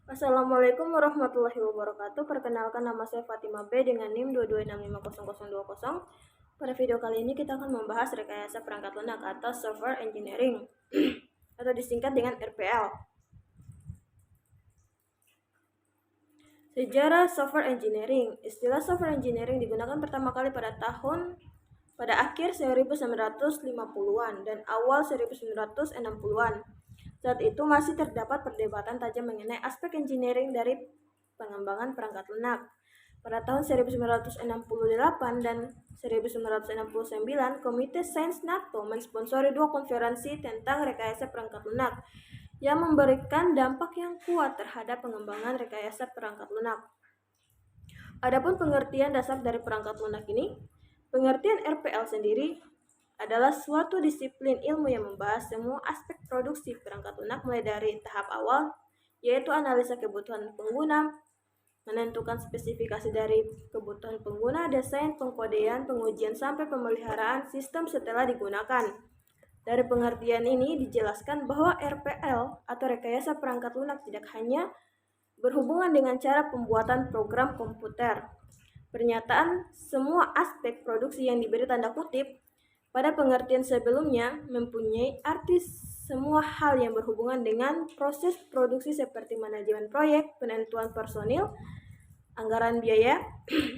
Assalamualaikum warahmatullahi wabarakatuh. Perkenalkan, nama saya Fatima B dengan NIM 2265000. Pada video kali ini kita akan membahas rekayasa perangkat lunak atau software engineering atau disingkat dengan RPL. Sejarah software engineering. Istilah software engineering digunakan pertama kali pada akhir 1950-an dan awal 1960-an. Saat itu masih terdapat perdebatan tajam mengenai aspek engineering dari pengembangan perangkat lunak. Pada tahun 1968 dan 1969, Komite Sains NATO mensponsori dua konferensi tentang rekayasa perangkat lunak yang memberikan dampak yang kuat terhadap pengembangan rekayasa perangkat lunak. Adapun pengertian dasar dari perangkat lunak ini, pengertian RPL sendiri adalah suatu disiplin ilmu yang membahas semua aspek produksi perangkat lunak mulai dari tahap awal, yaitu analisa kebutuhan pengguna, menentukan spesifikasi dari kebutuhan pengguna, desain, pengkodean, pengujian, sampai pemeliharaan sistem setelah digunakan. Dari pengertian ini dijelaskan bahwa RPL atau rekayasa perangkat lunak tidak hanya berhubungan dengan cara pembuatan program komputer. Pernyataan semua aspek produksi yang diberi tanda kutip pada pengertian sebelumnya mempunyai arti semua hal yang berhubungan dengan proses produksi seperti manajemen proyek, penentuan personil, anggaran biaya,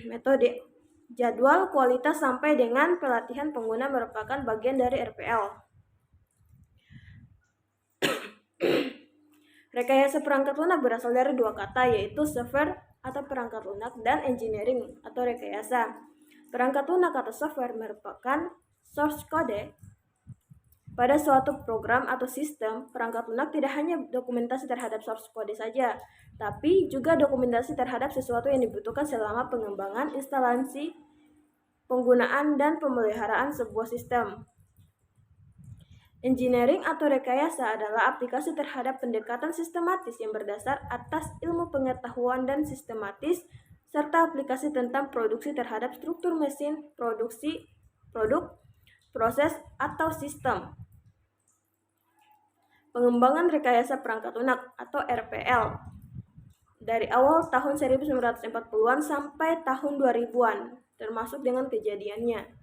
metode, jadwal, kualitas, sampai dengan pelatihan pengguna merupakan bagian dari RPL. Rekayasa perangkat lunak berasal dari dua kata, yaitu software atau perangkat lunak dan engineering atau rekayasa. Perangkat lunak atau software merupakan source code pada suatu program atau sistem. Perangkat lunak tidak hanya dokumentasi terhadap source code saja, tapi juga dokumentasi terhadap sesuatu yang dibutuhkan selama pengembangan, instalasi, penggunaan, dan pemeliharaan sebuah sistem. Engineering atau rekayasa adalah aplikasi terhadap pendekatan sistematis yang berdasar atas ilmu pengetahuan dan sistematis, serta aplikasi tentang produksi terhadap struktur mesin, produk, proses, atau sistem. Pengembangan rekayasa perangkat lunak atau RPL dari awal tahun 1940-an sampai tahun 2000-an, termasuk dengan kejadiannya.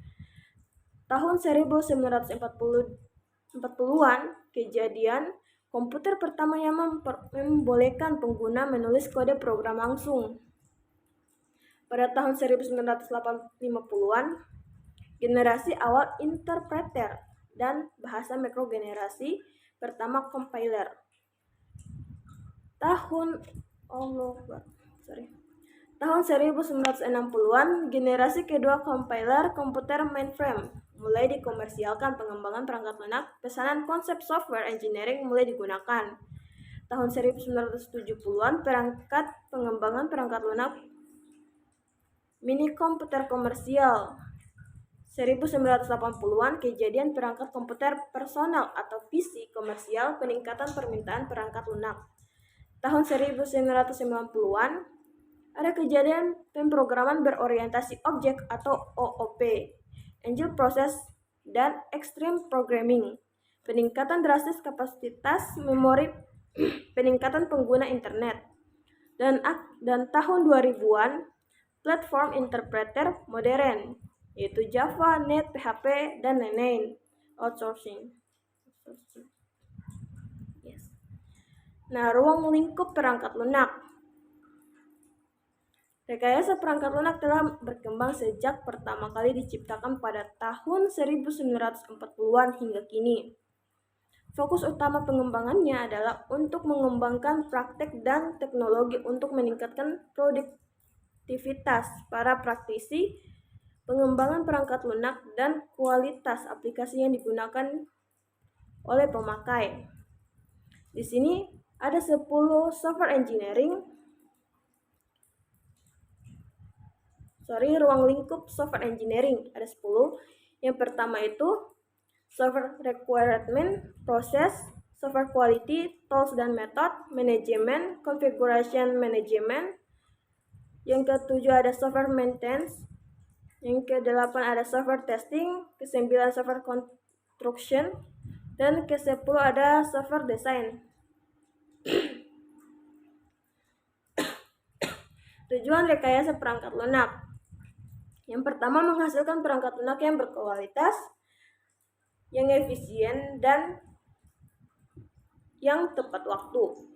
Tahun 1940-an, kejadian komputer pertama yang membolehkan pengguna menulis kode program langsung. Pada tahun 1950-an, generasi awal interpreter dan bahasa mikrogenerasi pertama compiler. Tahun 1960-an, generasi kedua compiler komputer mainframe mulai dikomersialkan. Pengembangan perangkat lunak pesanan konsep software engineering mulai digunakan. Tahun 1970-an, pengembangan perangkat lunak mini komputer komersial. 1980-an, kejadian perangkat komputer personal atau PC komersial, peningkatan permintaan perangkat lunak. Tahun 1990-an, ada kejadian pemrograman berorientasi objek atau OOP, Angel Process, dan Extreme Programming. Peningkatan drastis kapasitas memori, peningkatan pengguna internet. Dan tahun 2000-an, platform interpreter modern, yaitu Java, Net, PHP, dan lain-lain. Outsourcing. Yes. Nah, ruang lingkup perangkat lunak. Rekayasa perangkat lunak telah berkembang sejak pertama kali diciptakan pada tahun 1940-an hingga kini. Fokus utama pengembangannya adalah untuk mengembangkan praktek dan teknologi untuk meningkatkan produktivitas para praktisi, pengembangan perangkat lunak, dan kualitas aplikasi yang digunakan oleh pemakai. Di sini ada 10 software engineering. Ruang lingkup software engineering ada 10. Yang pertama itu software requirement, proses, software quality, tools dan method, manajemen, configuration management. Yang ketujuh ada software maintenance. Yang ke-8 ada software testing, ke-9 software construction, dan ke-10 ada software design. Tujuan rekayasa perangkat lunak. Yang pertama, menghasilkan perangkat lunak yang berkualitas, yang efisien, dan yang tepat waktu.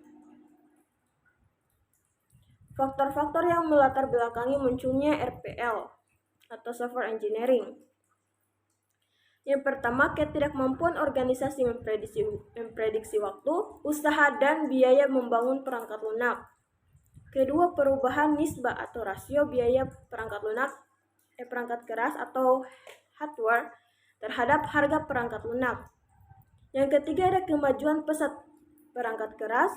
Faktor-faktor yang melatar belakangi munculnya RPL atau software engineering. Yang pertama, ketidakmampuan organisasi memprediksi waktu, usaha, dan biaya membangun perangkat lunak. Kedua, perubahan nisbah atau rasio biaya perangkat keras atau hardware terhadap harga perangkat lunak. Yang ketiga, ada kemajuan pesat perangkat keras.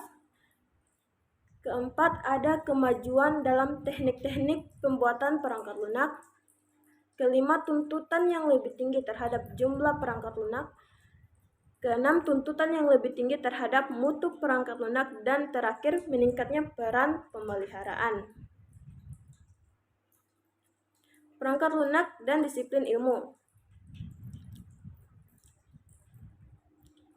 Keempat, ada kemajuan dalam teknik-teknik pembuatan perangkat lunak. Kelima, tuntutan yang lebih tinggi terhadap jumlah perangkat lunak. Keenam, tuntutan yang lebih tinggi terhadap mutu perangkat lunak. Dan terakhir, meningkatnya peran pemeliharaan. Perangkat lunak dan disiplin ilmu.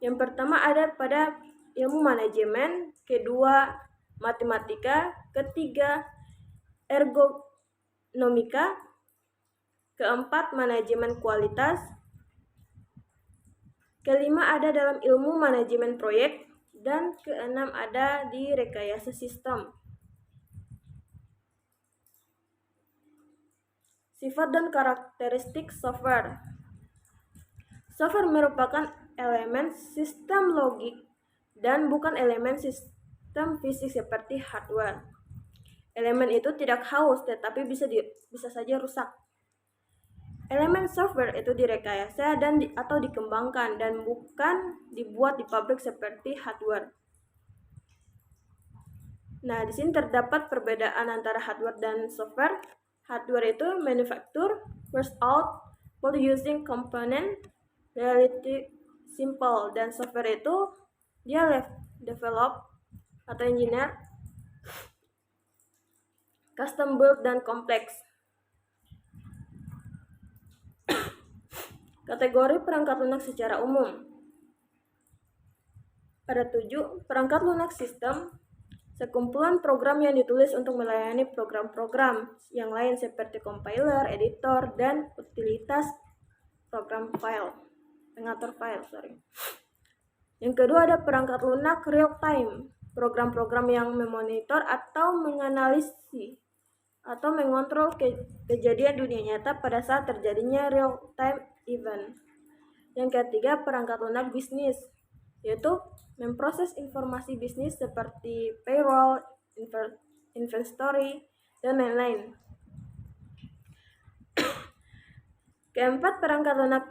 Yang pertama ada pada ilmu manajemen, kedua matematika, ketiga ergonomika, keempat manajemen kualitas, kelima ada dalam ilmu manajemen proyek, dan keenam ada di rekayasa sistem. Sifat dan karakteristik software. Software merupakan elemen sistem logik dan bukan elemen sistem fisik seperti hardware. Elemen itu tidak haus tetapi bisa saja rusak. Elemen software itu direkayasa atau dikembangkan dan bukan dibuat di pabrik seperti hardware. Nah, di sini terdapat perbedaan antara hardware dan software. Hardware itu manufacture, first out, for using component, relatively simple, dan software itu dia develop atau engineer, custom build, dan kompleks. Kategori perangkat lunak secara umum. Ada 7 perangkat lunak sistem, sekumpulan program yang ditulis untuk melayani program-program yang lain seperti compiler, editor, dan utilitas program file, pengatur file. Yang kedua ada perangkat lunak real time, program-program yang memonitor atau menganalisis atau mengontrol kejadian dunia nyata pada saat terjadinya real time event. Yang ketiga, perangkat lunak bisnis, yaitu memproses informasi bisnis seperti payroll, inventory, dan lain-lain. Keempat, perangkat lunak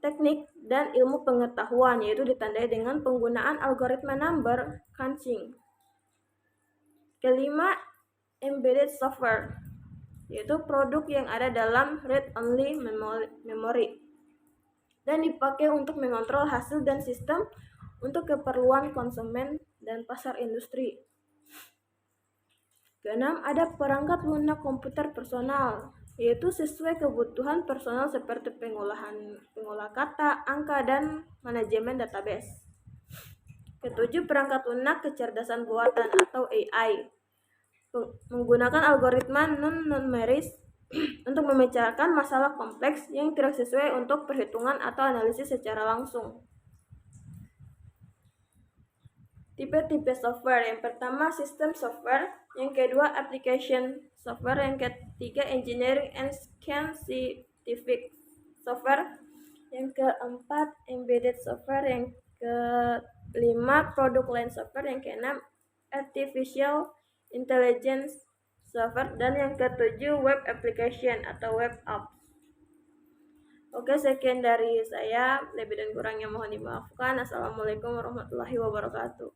teknik dan ilmu pengetahuan, yaitu ditandai dengan penggunaan algoritma number crunching. Kelima, embedded software, yaitu produk yang ada dalam read-only memory dan dipakai untuk mengontrol hasil dan sistem untuk keperluan konsumen dan pasar industri. Keenam, ada perangkat lunak komputer personal, yaitu sesuai kebutuhan personal seperti pengolah kata, angka, dan manajemen database. Ketujuh, perangkat lunak kecerdasan buatan atau AI, menggunakan algoritma non-numeris untuk memecahkan masalah kompleks yang tidak sesuai untuk perhitungan atau analisis secara langsung. Tipe-tipe software. Yang pertama system software, yang kedua application software, yang ketiga engineering and scientific software, yang keempat embedded software, yang kelima product line software, yang keenam artificial intelligence software, dan yang ketujuh web application atau web apps. Oke, sekian dari saya. Lebih dan kurangnya mohon dimaafkan. Assalamualaikum warahmatullahi wabarakatuh.